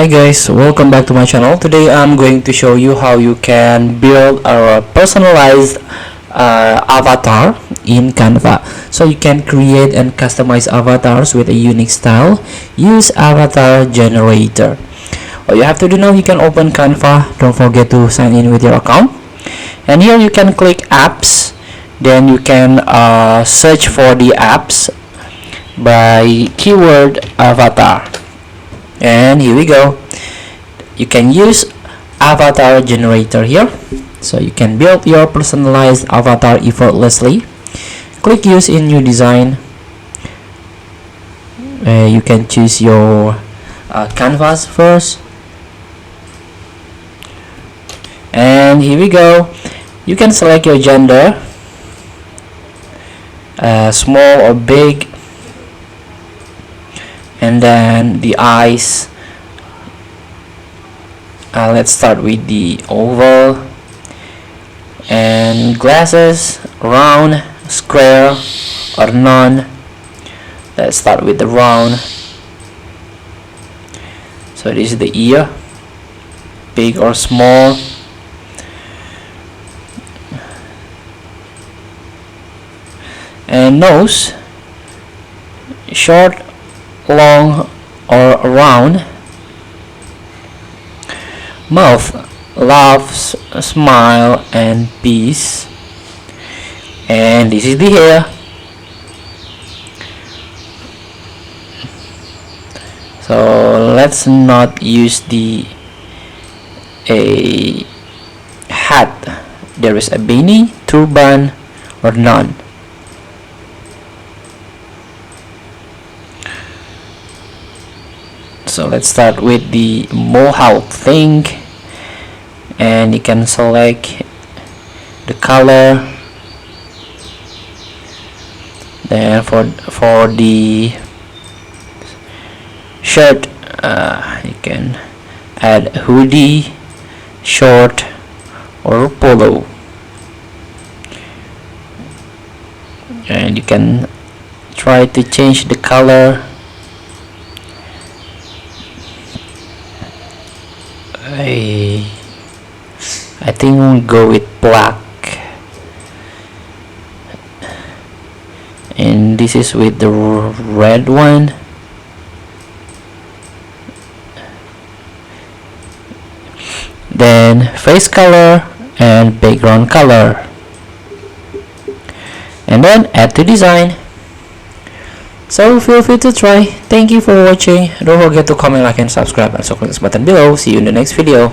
Hi guys, welcome back to my channel. Today I'm going to show you how you can build a personalized avatar in Canva. So you can create and customize avatars with a unique style. Use avatar generator. All you have to do now, you can open Canva. Don't forget to sign in with your account. And here you can click apps. Then you can search for the apps by keyword avatar. And here we go. You can use avatar generator here, so you can build your personalized avatar effortlessly. Click use in new design. You can choose your canvas first, and here we go. You can select your gender, small or big, and then the eyes. Let's start with the oval, and glasses, round, square, or none. Let's start with the round. So this is the ear, big or small. And nose, short, long, or round. Mouth, laughs, smile, and peace. And this is the hair. So let's not use the a hat. There is a beanie, turban, or none. So let's start with the mohawk thing, and you can select the color. Then for the shirt, you can add hoodie, short, or polo, and you can try to change the color. I think we'll go with black, and this is with the red one. Then face color and background color, and then add to design. So feel free to try. Thank you for watching. Don't forget to comment, like, and subscribe, and so click this button below. See you in the next video.